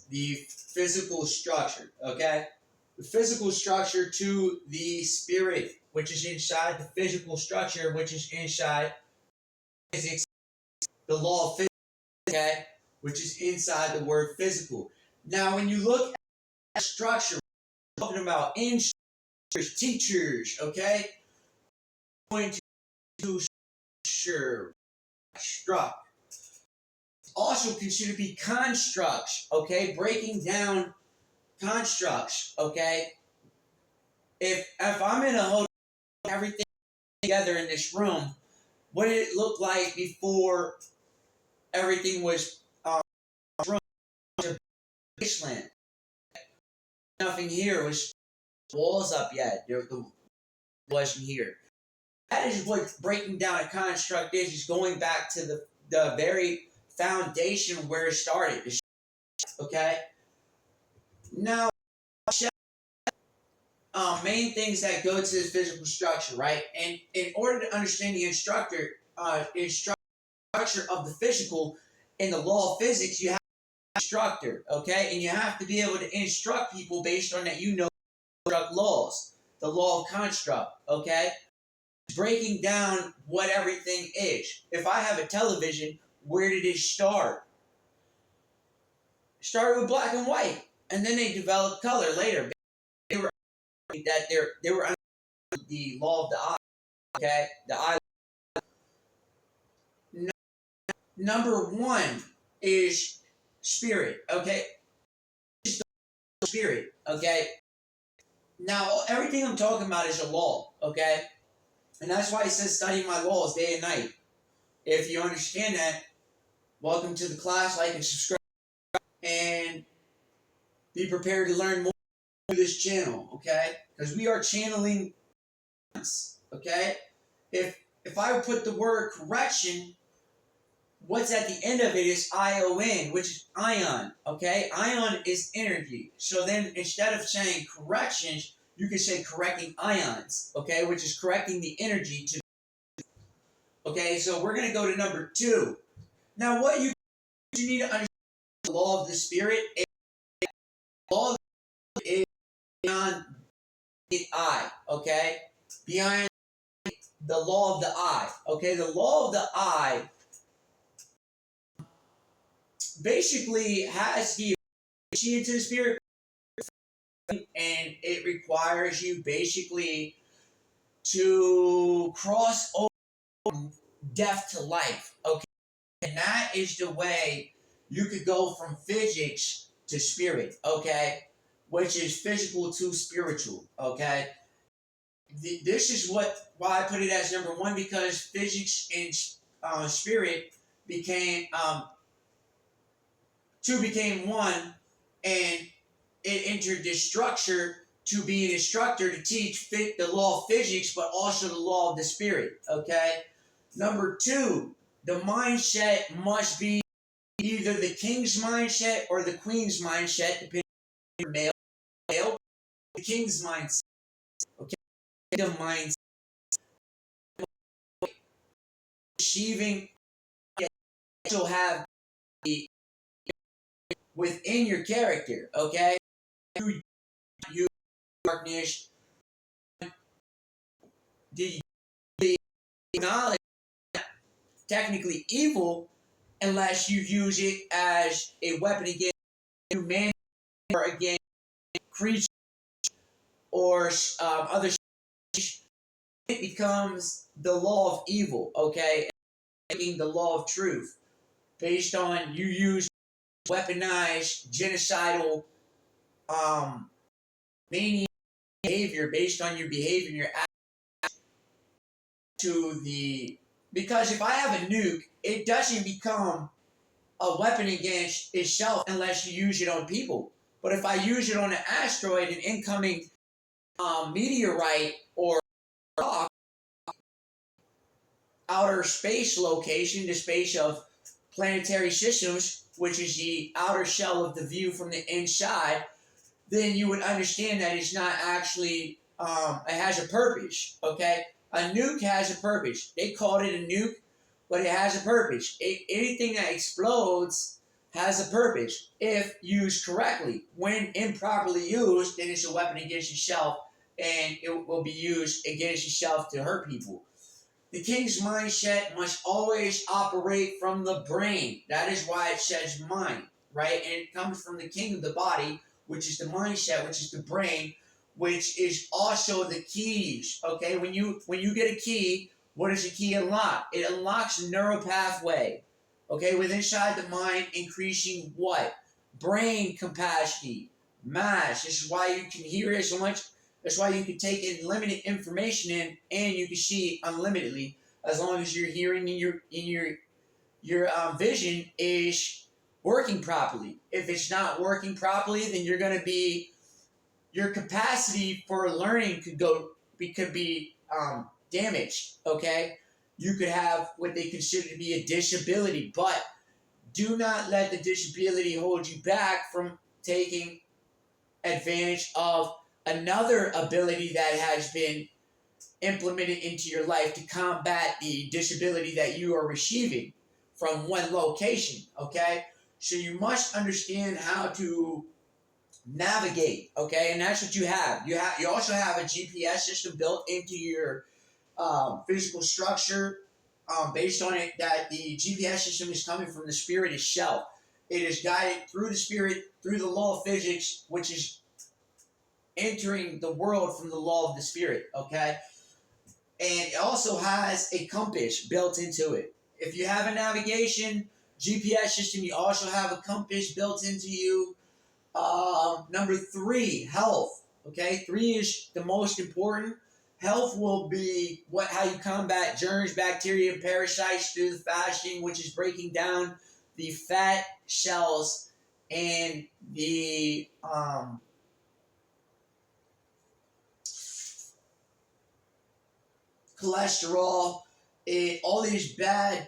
the physical structure, okay? The physical structure to the spirit, which is inside the physical structure, which is inside physics, the law of physics, okay? Which is inside the word physical. Now, when you look at structure, we're talking about instructors, teachers, okay? Going to structure, also considered to be constructs, okay? Breaking down constructs, okay? If I'm in a hotel, everything together in this room, what did it look like before everything was room to wasteland? Nothing here was walls up yet. The wasn't here. That is what breaking down a construct is going back to the very foundation where it started. Okay? Now, main things that go to the physical structure, right? And in order to understand the structure of the physical in the law of physics, you have an instructor, okay? And you have to be able to instruct people based on that construct laws, the law of construct, okay? Breaking down what everything is. If I have a television, where did it start? It started with black and white, and then they developed color later. They were under the law of the eye, okay? The eye. Number one is spirit, okay? Spirit, okay? Now, everything I'm talking about is a law, okay? And that's why it says study my laws day and night. If you understand that, welcome to the class, like and subscribe, and be prepared to learn more through this channel, okay? Because we are channeling, okay? If I would put the word correction, what's at the end of it is ION, which is ion, okay? Ion is energy. So then instead of saying corrections, you can say correcting ions, okay? Which is correcting the energy to, okay? So we're going to go to number 2. Now what you need to understand the law of the spirit is the law of the spirit is beyond the eye, okay? Behind the law of the eye, okay? The law of the eye basically has the into the spirit, and it requires you basically to cross over death to life, okay? And that is the way you could go from physics to spirit, okay? Which is physical to spiritual, okay? This is why I put it as number 1, because physics and spirit became 2 became 1, and it entered this structure to be an instructor to teach the law of physics, but also the law of the spirit, okay? Number 2, the mindset must be either the king's mindset or the queen's mindset, depending on male. The king's mindset, okay? The mindset. Achieving, also have the within your character, okay? You darkness, the knowledge technically evil unless you use it as a weapon against humanity or against creatures or other. It becomes the law of evil, okay? Making the law of truth based on you use weaponized genocidal maniac behavior based on your behavior and your actions to the, because if I have a nuke, it doesn't become a weapon against itself unless you use it on people. But if I use it on an asteroid, an incoming meteorite or rock, outer space location, the space of planetary systems, which is the outer shell of the view from the inside, then you would understand that it's not actually, it has a purpose, okay? A nuke has a purpose. They called it a nuke, but it has a purpose. Anything that explodes has a purpose if used correctly. When improperly used, then it's a weapon against yourself, and it will be used against yourself to hurt people. The king's mindset must always operate from the brain. That is why it says mind, right? And it comes from the king of the body, which is the mindset, which is the brain, which is also the keys. Okay, when you get a key, what does a key unlock? It unlocks a neural pathway. Okay, with inside the mind, increasing what? Brain capacity, mass. This is why you can hear it so much. That's why you can take unlimited information in, and you can see unlimitedly, as long as your hearing and your vision is working properly. If it's not working properly, then you're going to be, your capacity for learning could be damaged. Okay, you could have what they consider to be a disability, but do not let the disability hold you back from taking advantage of another ability that has been implemented into your life to combat the disability that you are receiving from one location. Okay, so you must understand how to navigate. Okay, and that's what you have. You also have a GPS system built into your physical structure, based on it, that the GPS system is coming from the spirit itself. It is guided through the spirit, through the law of physics, which is entering the world from the law of the spirit. Okay, and it also has a compass built into it. If you have a navigation GPS system, you also have a compass built into you. Number 3, health. Okay, 3 is the most important. Health will be how you combat germs, bacteria, and parasites through the fasting, which is breaking down the fat cells and the cholesterol, all these bad,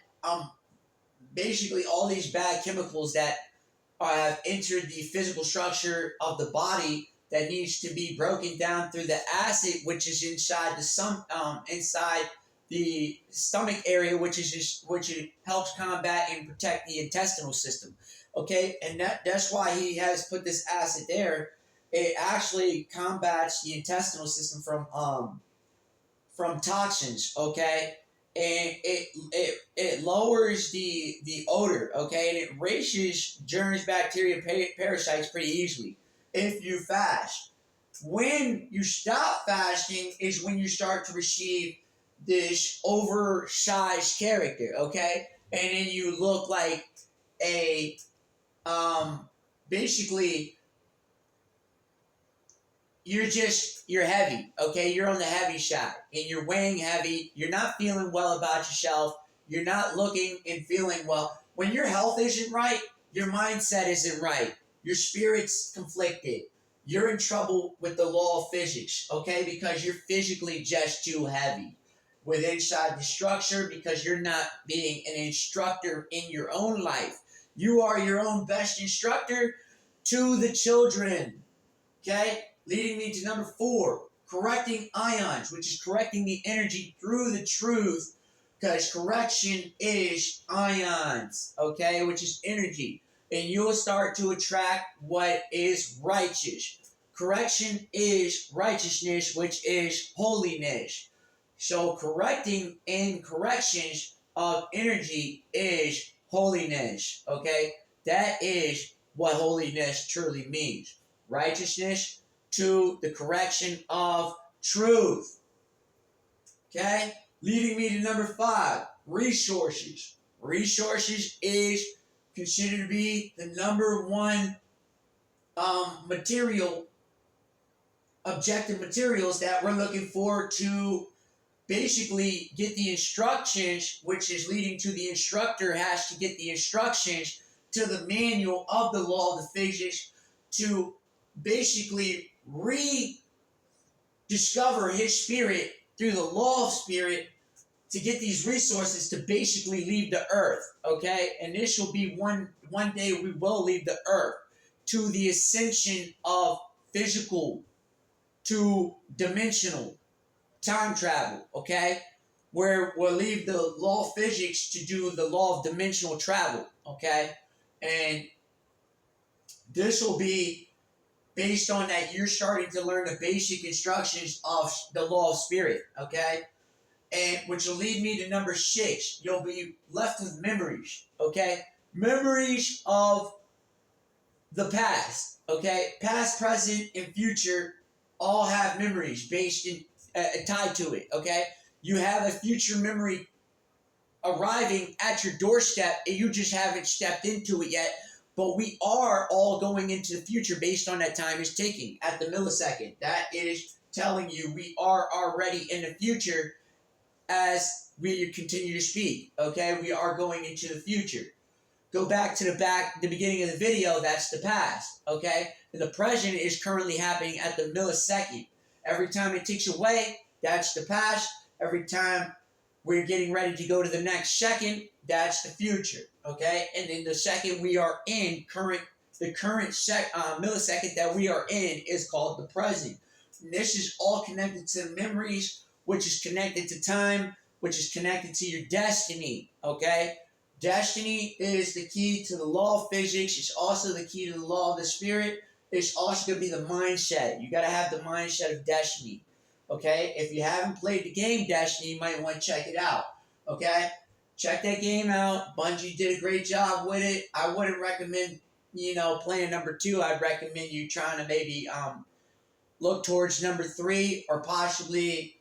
basically all these bad chemicals that have entered the physical structure of the body, that needs to be broken down through the acid, which is inside the stomach area, which it helps combat and protect the intestinal system. Okay, and that's why he has put this acid there. It actually combats the intestinal system from toxins. Okay, and it lowers the odor. Okay, and it raises germs, bacteria, parasites pretty easily if you fast. When you stop fasting is when you start to receive this oversized character. Okay, and then you look like a basically you're heavy. Okay, you're on the heavy side, and you're weighing heavy. You're not feeling well about yourself. You're not looking and feeling well. When your health isn't right, your mindset isn't right. Your spirit's conflicted. You're in trouble with the law of physics, okay? Because you're physically just too heavy with inside the structure, because you're not being an instructor in your own life. You are your own best instructor to the children, okay? Leading me to number 4, correcting ions, which is correcting the energy through the truth, because correction is ions, okay, which is energy. And you'll start to attract what is righteous. Correction is righteousness, which is holiness. So correcting and corrections of energy is holiness, okay? That is what holiness truly means. Righteousness to the correction of truth. Okay? Leading me to number 5, resources. Resources is considered to be the number 1 objective materials that we're looking for to basically get the instructions, which is leading to the instructor has to get the instructions to the manual of the law of the physics to basically rediscover his spirit through the law of spirit, to get these resources to basically leave the earth. Okay, and this will be one day we will leave the earth to the ascension of physical to dimensional time travel. Okay, where we'll leave the law of physics to do the law of dimensional travel. Okay, and This will be based on that you're starting to learn the basic instructions of the law of spirit, okay? And which will lead me to number 6. You'll be left with memories, okay? Memories of the past, okay? Past, present, and future all have memories based in tied to it, okay? You have a future memory arriving at your doorstep and you just haven't stepped into it yet, but we are all going into the future based on that time is ticking at the millisecond. That is telling you we are already in the future as we continue to speak, okay? We are going into the future. Go back to the beginning of the video, that's the past, okay? And the present is currently happening at the millisecond. Every time it ticks away, that's the past. Every time we're getting ready to go to the next second, that's the future, okay? And in the second we are in, the current millisecond that we are in is called the present. And this is all connected to memories, which is connected to time, which is connected to your destiny, okay? Destiny is the key to the law of physics. It's also the key to the law of the spirit. It's also going to be the mindset. You got to have the mindset of destiny. Okay? If you haven't played the game Destiny, you might want to check it out. Okay? Check that game out. Bungie did a great job with it. I wouldn't recommend, playing number 2. I'd recommend you trying to maybe look towards number 3 or possibly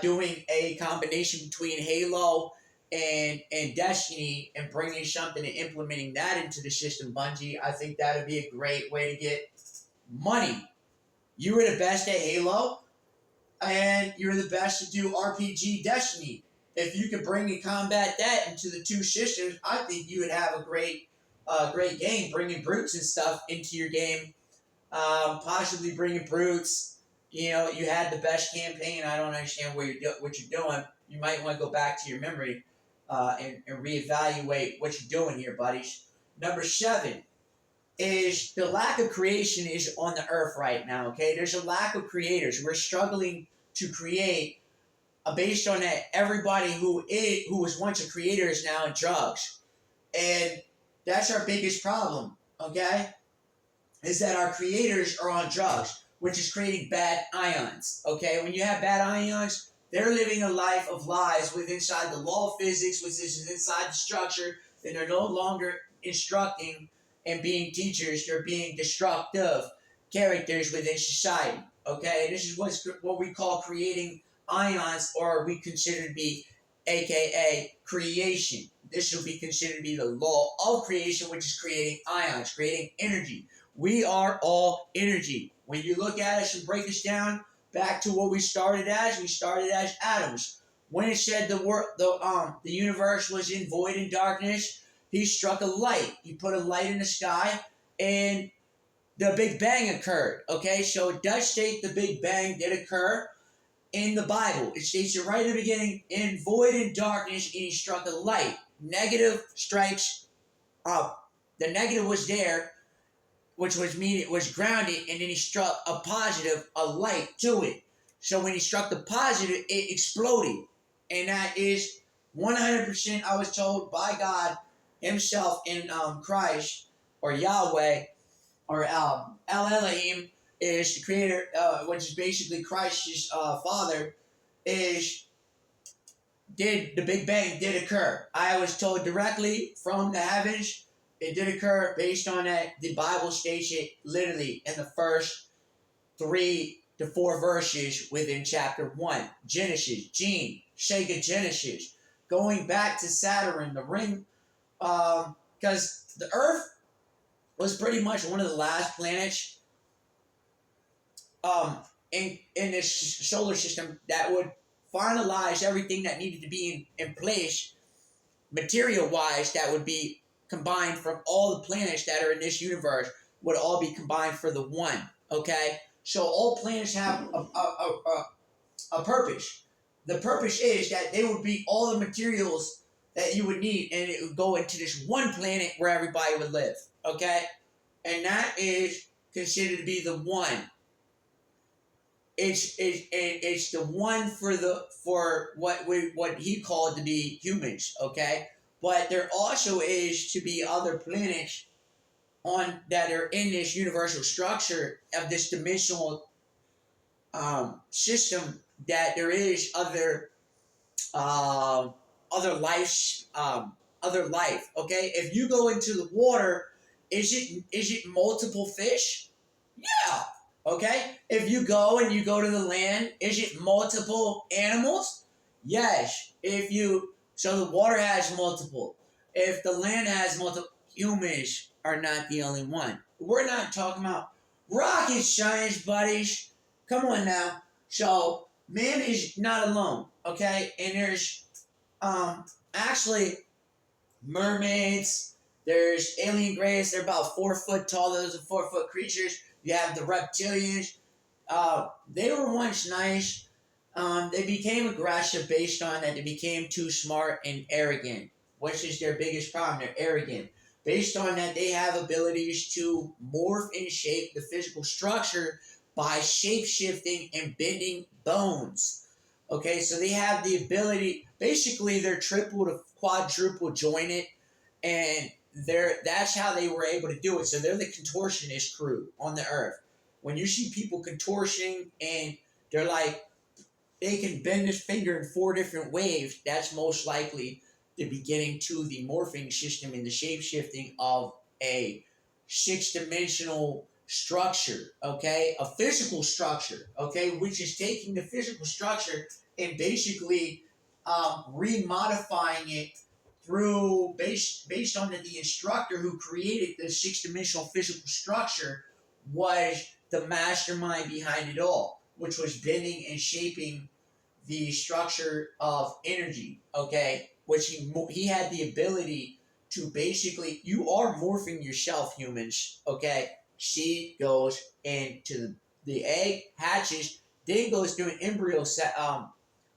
doing a combination between Halo and Destiny and bringing something and implementing that into the system, Bungie. I think that would be a great way to get money. You were the best at Halo, and you're the best to do RPG Destiny. If you could bring and combat that into the 2 systems, I think you would have a great game, bringing brutes and stuff into your game. Possibly bringing brutes. You had the best campaign. I don't understand what you're doing. You might want to go back to your memory and reevaluate what you're doing here, buddies. Number 7 is the lack of creation is on the earth right now, okay? There's a lack of creators. We're struggling to create based on that everybody who was once a creator is now in drugs. And that's our biggest problem, okay? Is that our creators are on drugs, which is creating bad ions, okay? When you have bad ions, they're living a life of lies inside the law of physics, which is inside the structure, and they're no longer instructing and being teachers. They're being destructive characters within society, okay? This is what we call creating ions, or we consider to be aka creation. This will be considered to be the law of creation, which is creating ions, creating energy. We are all energy. When you look at us and break us down back to what we started as atoms. When it said the universe was in void and darkness, he struck a light. He put a light in the sky, and the Big Bang occurred. Okay, so it does state the Big Bang did occur in the Bible. It states it right in the beginning, in void and darkness, and he struck a light. Negative strikes up. The negative was there, which was mean it was grounded, and then he struck a positive, a light to it. So when he struck the positive, it exploded. And that is 100%, I was told by God himself in Christ, or Yahweh, or El Elohim, is the creator, which is basically Christ's father, the Big Bang did occur. I was told directly from the heavens. It did occur based on that. The Bible states it literally in the first 3 to 4 verses within chapter 1. Genesis, Sega Genesis. Going back to Saturn, the ring, because the Earth was pretty much one of the last planets in this solar system that would finalize everything that needed to be in place material-wise, that would be combined from all the planets that are in this universe, would all be combined for the one, okay? So all planets have a purpose. The purpose is that they would be all the materials that you would need, and it would go into this one planet where everybody would live, okay? And that is considered to be the one. It's the one for what he called to be humans, okay? But there also is to be other planets on that are in this universal structure of this dimensional system, that there is um, other life, other life. Okay, if you go into the water, is it multiple fish? Yeah. Okay. If you go and you go to the land, is it multiple animals? Yes. If you so the water has multiple. If the land has multiple, humans are not the only one. We're not talking about rocket science, buddies. Come on now. So man is not alone. Okay, and there's um actually mermaids. There's alien grays. They're about 4 foot tall. Those are 4 foot creatures. You have the reptilians. They were once nice. They became aggressive based on that they became too smart and arrogant, which is their biggest problem. They're arrogant. Based on that, they have abilities to morph and shape the physical structure by shape shifting and bending bones. Okay, so they have the ability. Basically, they're triple to quadruple jointed, and that's how they were able to do it. So they're the contortionist crew on the earth. When you see people contorting and they're like they can bend his finger in 4 different waves, that's most likely the beginning to the morphing system and the shape shifting of a 6 dimensional structure, okay? A physical structure, okay? Which is taking the physical structure and basically remodifying it through based on the instructor who created the 6 dimensional physical structure was the mastermind behind it all, which was bending and shaping the structure of energy, okay? Which he had the ability to basically, you are morphing yourself, humans, okay? She goes into the egg, hatches, then goes through an embryo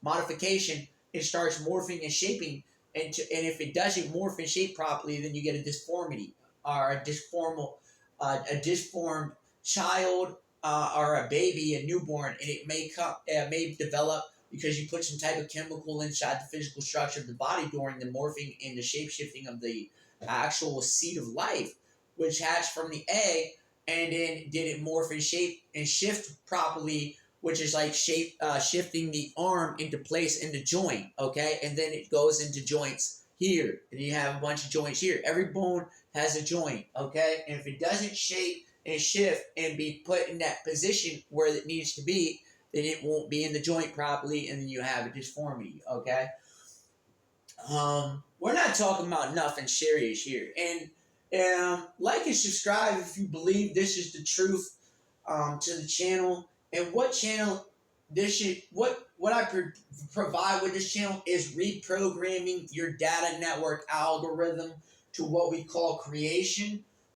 modification and starts morphing and shaping. And if it doesn't morph and shape properly, then you get a disformity or a disformed child or a baby, a newborn, and it may develop because you put some type of chemical inside the physical structure of the body during the morphing and the shape shifting of the actual seed of life, which hatched from the egg, and then did it morph and shape and shift properly, which is like shifting the arm into place in the joint, okay? And then it goes into joints here, and you have a bunch of joints here. Every bone has a joint, okay? And if it doesn't shape and shift and be put in that position where it needs to be, then it won't be in the joint properly, and then you have a disformity, okay? We're not talking about nothing serious here. And like and subscribe if you believe this is the truth to the channel. And what channel this should, what I provide with this channel is reprogramming your data network algorithm to what we call creation.